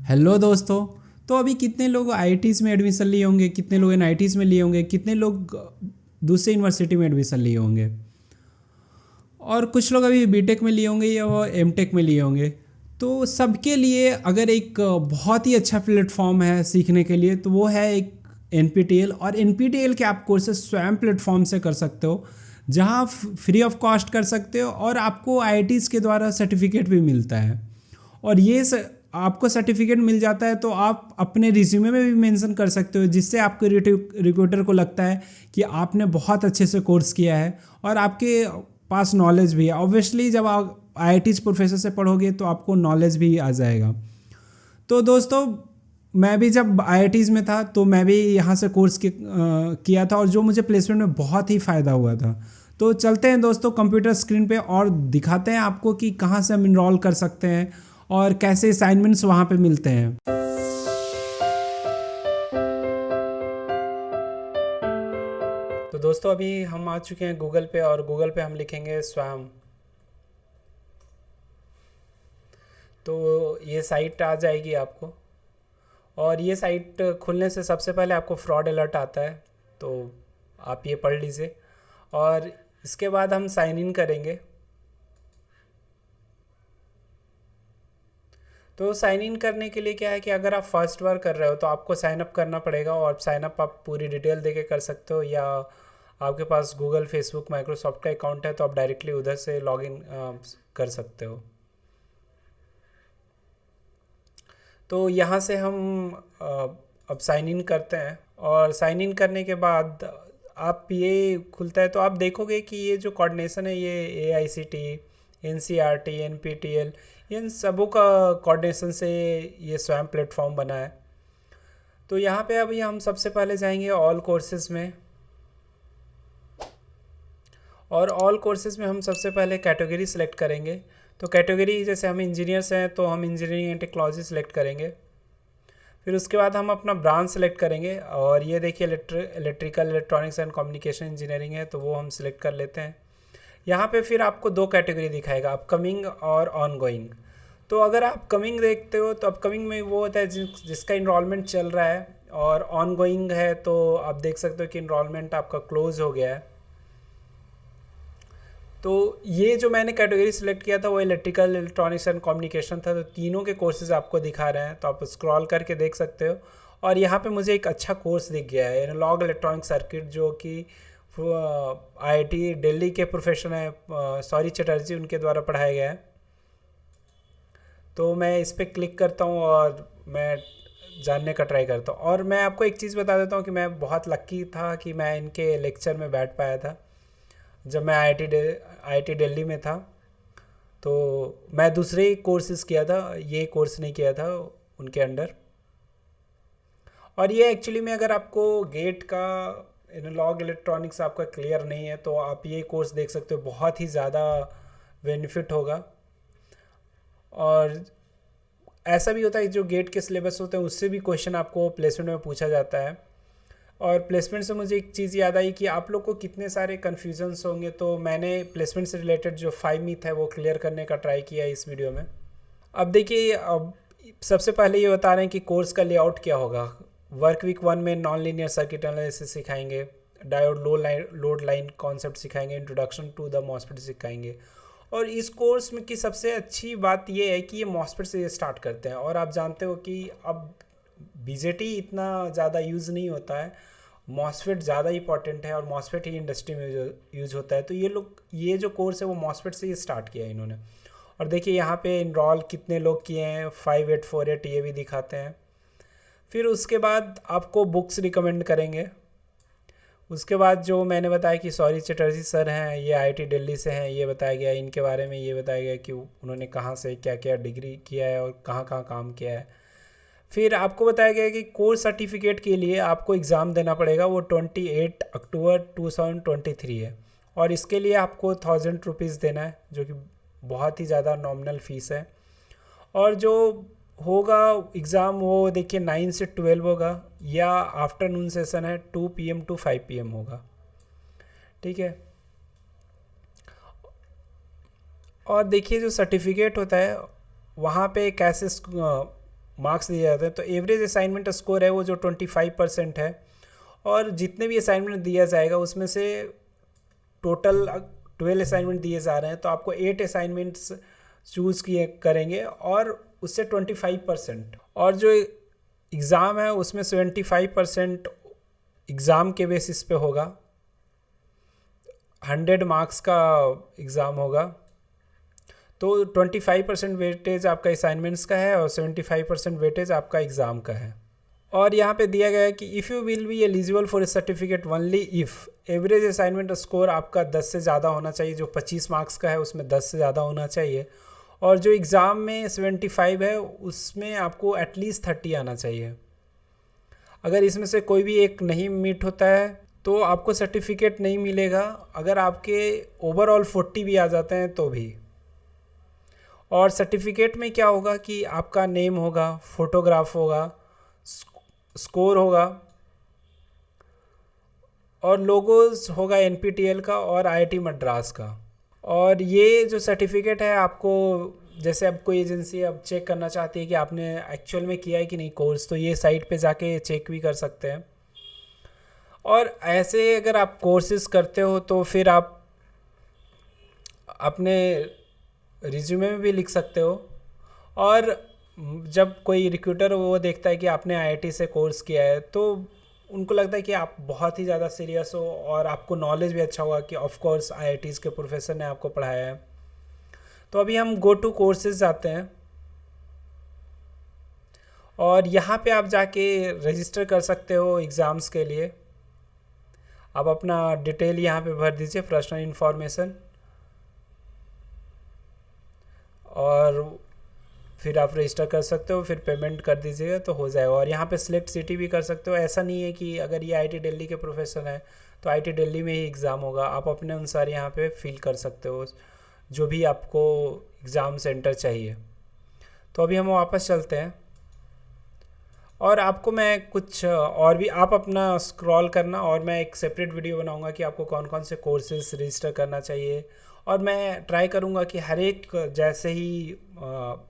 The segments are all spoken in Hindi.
हेलो दोस्तों। तो अभी कितने लोग आईआईटीज़ में एडमिशन लिए होंगे, कितने लोग एनआईटीज़ में लिए होंगे, कितने लोग दूसरे यूनिवर्सिटी में एडमिशन लिए होंगे, और कुछ लोग अभी बीटेक में लिए होंगे या एमटेक में लिए होंगे। तो सबके लिए अगर एक बहुत ही अच्छा प्लेटफॉर्म है सीखने के लिए तो वो है एक एन और एन के आप कोर्सेज स्वयं प्लेटफॉर्म से कर सकते हो, जहाँ फ्री ऑफ कॉस्ट कर सकते हो और आपको आईआईटीज़ के द्वारा सर्टिफिकेट भी मिलता है। और आपको सर्टिफिकेट मिल जाता है तो आप अपने रिज्यूमे में भी मेंशन कर सकते हो, जिससे आपके रिक्रूटर को लगता है कि आपने बहुत अच्छे से कोर्स किया है और आपके पास नॉलेज भी है। ऑब्वियसली जब आप आईआईटीज़ प्रोफेसर से पढ़ोगे तो आपको नॉलेज भी आ जाएगा। तो दोस्तों, मैं भी जब आईआईटीज़ में था तो मैं भी यहाँ से किया था और जो मुझे प्लेसमेंट में बहुत ही फ़ायदा हुआ था। तो चलते हैं दोस्तों कंप्यूटर स्क्रीन पे और दिखाते हैं आपको कि कहाँ से हम इनरोल कर सकते हैं और कैसे असाइनमेंट्स वहाँ पे मिलते हैं। तो दोस्तों, अभी हम आ चुके हैं गूगल पे और गूगल पे हम लिखेंगे स्वयं। तो ये साइट आ जाएगी आपको, और ये साइट खुलने से सबसे पहले आपको फ्रॉड अलर्ट आता है, तो आप ये पढ़ लीजिए। और इसके बाद हम साइन इन करेंगे। तो साइन इन करने के लिए क्या है कि अगर आप फर्स्ट बार कर रहे हो तो आपको साइन अप करना पड़ेगा, और साइन अप आप पूरी डिटेल देके कर सकते हो, या आपके पास गूगल, फेसबुक, माइक्रोसॉफ्ट का अकाउंट है तो आप डायरेक्टली उधर से लॉगिन कर सकते हो। तो यहाँ से हम अ, अब साइन इन करते हैं, और साइन इन करने के बाद आप ये खुलता है तो आप देखोगे कि ये जो कोऑर्डिनेशन है ये AICTE, NCERT, NPTEL, इन सबों का कोऑर्डिनेशन से ये स्वयं प्लेटफॉर्म बना है। तो यहाँ पे अभी हम सबसे पहले जाएंगे ऑल कोर्सेज में, और ऑल कोर्सेज में हम सबसे पहले कैटेगरी सेलेक्ट करेंगे। तो कैटेगरी जैसे हम इंजीनियर्स हैं तो हम इंजीनियरिंग एंड टेक्नोलॉजी सेलेक्ट करेंगे। फिर उसके बाद हम अपना ब्रांच सेलेक्ट करेंगे, और ये देखिए electrical, electronics and communication engineering है तो वो हम सिलेक्ट कर लेते हैं। यहाँ पे फिर आपको दो कैटेगरी दिखाएगा, अपकमिंग और ऑन गोइंग। तो अगर आप कमिंग देखते हो तो अपकमिंग में वो होता है जिसका इनरोलमेंट चल रहा है, और ऑन गोइंग है तो आप देख सकते हो कि इनरोलमेंट आपका क्लोज हो गया है। तो ये जो मैंने कैटेगरी सेलेक्ट किया था वो इलेक्ट्रिकल, इलेक्ट्रॉनिक्स एंड कम्युनिकेशन था, तो तीनों के कोर्सेज आपको दिखा रहे हैं, तो आप स्क्रॉल करके देख सकते हो। और यहाँ पे मुझे एक अच्छा कोर्स दिख गया है, एनालॉग इलेक्ट्रॉनिक सर्किट, जो कि IIT दिल्ली के प्रोफेसर हैं सौरी चटर्जी, उनके द्वारा पढ़ाया गया है। तो मैं इस पर क्लिक करता हूँ और मैं जानने का ट्राई करता हूँ। और मैं आपको एक चीज़ बता देता हूँ कि मैं बहुत लक्की था कि मैं इनके लेक्चर में बैठ पाया था जब मैं IIT दिल्ली में था। तो मैं दूसरे कोर्सेज़ किया था, ये कोर्स नहीं किया था उनके अंडर। और ये एक्चुअली में अगर आपको गेट का एनालॉग इलेक्ट्रॉनिक्स आपका क्लियर नहीं है तो आप ये कोर्स देख सकते हो, बहुत ही ज़्यादा बेनिफिट होगा। और ऐसा भी होता है जो गेट के सिलेबस होते हैं उससे भी क्वेश्चन आपको प्लेसमेंट में पूछा जाता है। और प्लेसमेंट से मुझे एक चीज़ याद आई कि आप लोग को कितने सारे कन्फ्यूजन्स होंगे, तो मैंने प्लेसमेंट से रिलेटेड जो 5 मिथ है वो क्लियर करने का ट्राई किया है इस वीडियो में। अब देखिए, अब सबसे पहले ये बता रहे हैं कि कोर्स का लेआउट क्या होगा। वर्क वीक 1 में नॉन लीनियर सर्किट एनालिसिस सिखाएंगे, डायोड लोड लाइन कॉन्सेप्ट सिखाएंगे, इंट्रोडक्शन टू द मॉसफेट सिखाएंगे। और इस कोर्स में की सबसे अच्छी बात ये है कि ये मॉसफेट से स्टार्ट करते हैं, और आप जानते हो कि अब BJT इतना ज़्यादा यूज़ नहीं होता है, मॉसफेट ज़्यादा इंपॉर्टेंट है और मॉसफेट ही इंडस्ट्री में जो यूज़ होता है। तो ये जो कोर्स है वो मॉसफेट से ही स्टार्ट किया है इन्होंने। और देखिए यहाँ पे इनरोल कितने लोग किए हैं, 5848 ये भी दिखाते हैं। फिर उसके बाद आपको बुक्स रिकमेंड करेंगे। उसके बाद जो मैंने बताया कि सौरी चटर्जी सर हैं, ये IIT दिल्ली से हैं, ये बताया गया इनके बारे में, ये बताया गया कि उन्होंने कहाँ से क्या क्या डिग्री किया है और कहाँ कहाँ काम किया है। फिर आपको बताया गया कि कोर्स सर्टिफिकेट के लिए आपको एग्ज़ाम देना पड़ेगा, वो 28 अक्टूबर 2023 है, और इसके लिए आपको 1000 रुपीज़ देना है, जो कि बहुत ही ज़्यादा नॉमिनल फ़ीस है। और जो होगा एग्ज़ाम वो देखिए 9 से 12 होगा, या आफ्टरनून सेशन है 2 PM to 5 PM होगा। ठीक है। और देखिए जो सर्टिफिकेट होता है वहाँ पे कैसे मार्क्स दिए जाते हैं। तो एवरेज असाइनमेंट स्कोर है वो जो 25% है, और जितने भी असाइनमेंट दिया जाएगा उसमें से टोटल 12 असाइनमेंट दिए जा रहे हैं, तो आपको 8 असाइनमेंट्स चूज़ किए करेंगे और उससे 25%, और जो एग्ज़ाम है उसमें 75% एग्ज़ाम के बेसिस पे होगा। 100 मार्क्स का एग्ज़ाम होगा, तो 25% वेटेज आपका असाइनमेंट्स का है और 75% वेटेज आपका एग्ज़ाम का है। और यहाँ पे दिया गया है कि if you will be eligible for A certificate only if average assignment score आपका 10 से ज़्यादा होना चाहिए, जो 25 मार्क्स का है उसमें 10 से ज़्यादा होना चाहिए, और जो एग्ज़ाम में 75 है उसमें आपको एटलीस्ट 30 आना चाहिए। अगर इसमें से कोई भी एक नहीं मीट होता है तो आपको सर्टिफिकेट नहीं मिलेगा, अगर आपके ओवरऑल 40 भी आ जाते हैं तो भी। और सर्टिफिकेट में क्या होगा कि आपका नेम होगा, फोटोग्राफ होगा, स्कोर होगा, और लोगोज होगा एनपीटीईएल का और आईआईटी मद्रास का। और ये जो सर्टिफिकेट है आपको, जैसे अब कोई एजेंसी अब चेक करना चाहती है कि आपने एक्चुअल में किया है कि नहीं कोर्स, तो ये साइट पे जाके चेक भी कर सकते हैं। और ऐसे अगर आप कोर्सेज करते हो तो फिर आप अपने रिज्यूमे में भी लिख सकते हो, और जब कोई रिक्रूटर वो देखता है कि आपने आईआईटी से कोर्स किया है तो उनको लगता है कि आप बहुत ही ज़्यादा सीरियस हो और आपको नॉलेज भी अच्छा होगा कि ऑफ कोर्स आईआईटीज़ के प्रोफेसर ने आपको पढ़ाया है। तो अभी हम गो टू कोर्सेज जाते हैं, और यहाँ पे आप जाके रजिस्टर कर सकते हो एग्ज़ाम्स के लिए। आप अपना डिटेल यहाँ पे भर दीजिए, पर्सनल इन्फॉर्मेशन, और फिर आप रजिस्टर कर सकते हो, फिर पेमेंट कर दीजिएगा तो हो जाएगा। और यहाँ पे सिलेक्ट सिटी भी कर सकते हो। ऐसा नहीं है कि अगर ये आईआईटी दिल्ली के प्रोफेसर हैं तो आईआईटी दिल्ली में ही एग्ज़ाम होगा, आप अपने अनुसार यहाँ पे फिल कर सकते हो जो भी आपको एग्ज़ाम सेंटर चाहिए। तो अभी हम वापस चलते हैं, और आपको मैं कुछ और भी, आप अपना स्क्रॉल करना, और मैं एक सेपरेट वीडियो बनाऊंगा कि आपको कौन कौन से कोर्सेज रजिस्टर करना चाहिए। और मैं ट्राई करूंगा कि हर एक जैसे ही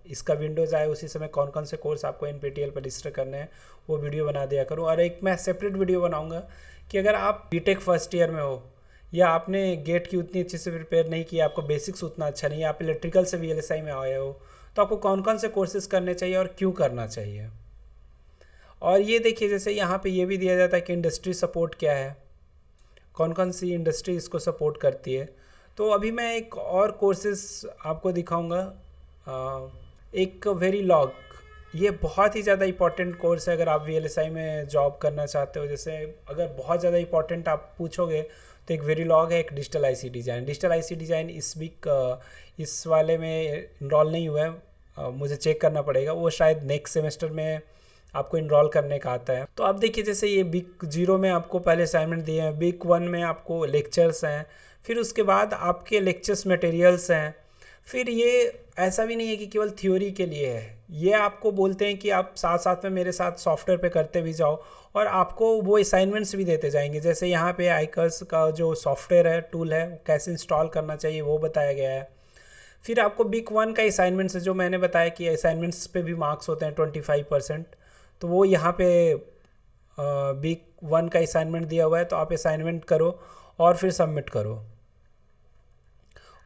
इसका विंडोज़ आए उसी समय कौन कौन से कोर्स आपको एनपीटीईएल पर रजिस्टर करने हैं वो वीडियो बना दिया करूँ। और एक मैं सेपरेट वीडियो बनाऊंगा कि अगर आप बीटेक फर्स्ट ईयर में हो या आपने गेट की उतनी अच्छे से प्रिपेयर नहीं किया, आपको बेसिक्स उतना अच्छा नहीं है, आप इलेक्ट्रिकल से वीएलएसआई में आए हो, तो आपको कौन कौन से कोर्सेज़ करने चाहिए और क्यों करना चाहिए। और ये देखिए, जैसे यहाँ पे ये भी दिया जाता है कि इंडस्ट्री सपोर्ट क्या है, कौन कौन सी इंडस्ट्री इसको सपोर्ट करती है। तो अभी मैं एक और कोर्सेज आपको दिखाऊंगा, एक वेरीलॉग। ये बहुत ही ज़्यादा इंपॉर्टेंट कोर्स है अगर आप वीएलएसआई में जॉब करना चाहते हो। जैसे अगर बहुत ज़्यादा इंपॉर्टेंट आप पूछोगे तो एक वेरीलॉग है, एक digital IC design. Digital IC design इस वीक इस वाले में इनरोल नहीं हुआ है, मुझे चेक करना पड़ेगा, वो शायद नेक्स्ट सेमेस्टर में आपको इनरोल करने का आता है। तो आप देखिए, जैसे ये वीक 0 में आपको पहले असाइनमेंट दिए हैं, वीक 1 में आपको लेक्चर्स हैं, फिर उसके बाद आपके लेक्चर्स मटेरियल्स हैं। फिर ये ऐसा भी नहीं है कि केवल थ्योरी के लिए है, ये आपको बोलते हैं कि आप साथ साथ में मेरे साथ सॉफ्टवेयर पे करते भी जाओ, और आपको वो असाइनमेंट्स भी देते जाएंगे। जैसे यहाँ पे आईकर्स का जो सॉफ्टवेयर है, टूल है, कैसे इंस्टॉल करना चाहिए वो बताया गया है। फिर आपको वीक 1 का असाइनमेंट्स है, जो मैंने बताया कि असाइनमेंट्स पे भी मार्क्स होते हैं 25%, तो वो यहाँ पे वीक 1 का असाइनमेंट दिया हुआ है, तो आप असाइनमेंट करो और फिर सबमिट करो।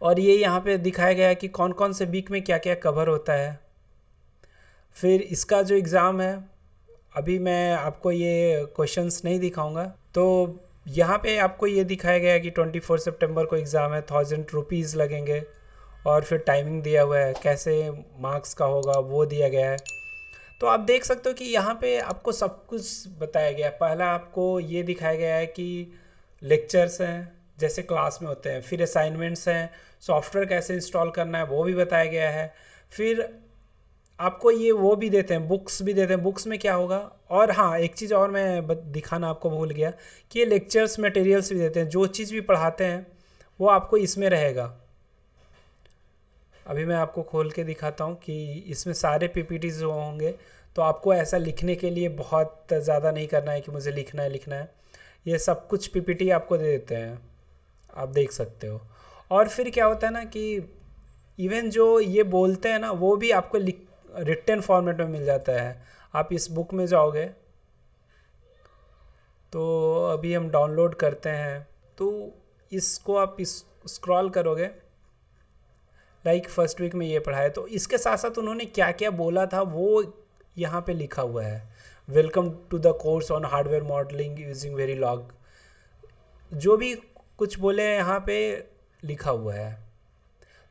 और ये यहाँ पे दिखाया गया है कि कौन कौन से वीक में क्या क्या कवर होता है। फिर इसका जो एग्ज़ाम है, अभी मैं आपको ये क्वेश्चंस नहीं दिखाऊंगा, तो यहाँ पे आपको ये दिखाया गया है कि 24 सितंबर को एग्ज़ाम है, 1000 रुपीज़ लगेंगे, और फिर टाइमिंग दिया हुआ है, कैसे मार्क्स का होगा वो दिया गया है। तो आप देख सकते हो कि यहाँ पे आपको सब कुछ बताया गया है। पहला आपको ये दिखाया गया है कि लेक्चर्स हैं जैसे क्लास में होते हैं, फिर असाइनमेंट्स हैं, सॉफ्टवेयर कैसे इंस्टॉल करना है वो भी बताया गया है। फिर आपको ये वो भी देते हैं, बुक्स भी देते हैं, बुक्स में क्या होगा। और हाँ, एक चीज़ और मैं दिखाना आपको भूल गया कि ये लेक्चर्स मटेरियल्स भी देते हैं, जो चीज़ भी पढ़ाते हैं वो आपको इसमें रहेगा। अभी मैं आपको खोल के दिखाता हूँ कि इसमें सारे पीपीटीज होंगे, तो आपको ऐसा लिखने के लिए बहुत ज़्यादा नहीं करना है कि मुझे लिखना है। ये सब कुछ पीपीटी आपको दे देते हैं, आप देख सकते हो। और फिर क्या होता है ना कि इवन जो ये बोलते हैं ना वो भी आपको रिटन फॉर्मेट में मिल जाता है। आप इस बुक में जाओगे तो अभी हम डाउनलोड करते हैं, तो इसको आप इस स्क्रॉल करोगे, लाइक फर्स्ट वीक में ये पढ़ा है। तो इसके साथ साथ उन्होंने क्या क्या बोला था वो यहाँ पे लिखा हुआ है। Welcome to the course on hardware modelling using Verilog, जो भी कुछ बोले हैं यहाँ पे लिखा हुआ है।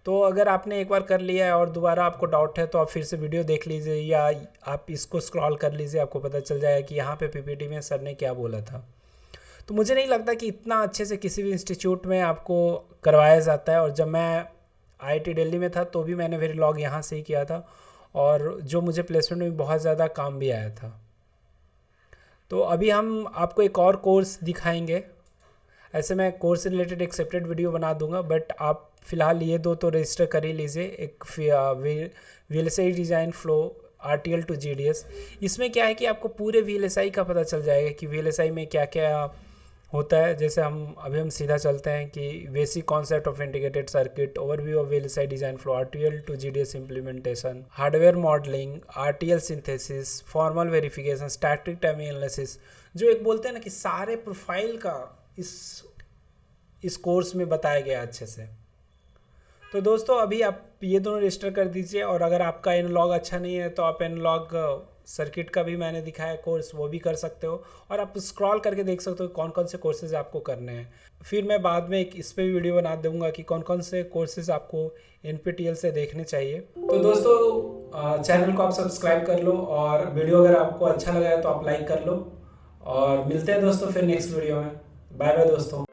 तो अगर आपने एक बार कर लिया है और दोबारा आपको डाउट है तो आप फिर से वीडियो देख लीजिए या आप इसको स्क्रॉल कर लीजिए, आपको पता चल जाएगा कि यहाँ पे पीपीटी में सर ने क्या बोला था। तो मुझे नहीं लगता कि इतना अच्छे से किसी भी इंस्टीट्यूट में आपको करवाया जाता है। और जब मैं आईआईटी दिल्ली में था तो भी मैंने वेरीलॉग यहाँ से ही किया था, और जो मुझे प्लेसमेंट में बहुत ज़्यादा काम भी आया था। तो अभी हम आपको एक और कोर्स दिखाएंगे। ऐसे मैं कोर्स से रिलेटेड एक सेपरेट वीडियो बना दूंगा, बट आप फ़िलहाल ये दो तो रजिस्टर कर ही लीजिए। एक VLSI design flow RTL to GDS. इसमें क्या है कि आपको पूरे वीएलएसआई का पता चल जाएगा कि वीएलएसआई में क्या क्या होता है। जैसे हम सीधा चलते हैं कि basic concept of integrated circuit, overview of VLSI design flow, RTL to GDS implementation, hardware modelling, RTL synthesis, formal verification, static time analysis, जो एक बोलते हैं ना कि सारे प्रोफाइल का इस कोर्स में बताया गया अच्छे से। तो दोस्तों अभी आप ये दोनों रजिस्टर कर दीजिए, और अगर आपका एनालॉग अच्छा नहीं है तो आप एनालॉग सर्किट का भी मैंने दिखाया कोर्स, वो भी कर सकते हो। और आप स्क्रॉल करके देख सकते हो कौन कौन से कोर्सेज आपको करने हैं। फिर मैं बाद में एक इस पर भी वीडियो बना दूंगा कि कौन कौन से कोर्सेज आपको एनपीटीईएल से देखने चाहिए। तो दोस्तों चैनल को आप सब्सक्राइब कर लो, और वीडियो अगर आपको अच्छा लगा है तो आप लाइक कर लो। और मिलते हैं दोस्तों फिर नेक्स्ट वीडियो में। बाय बाय दोस्तों।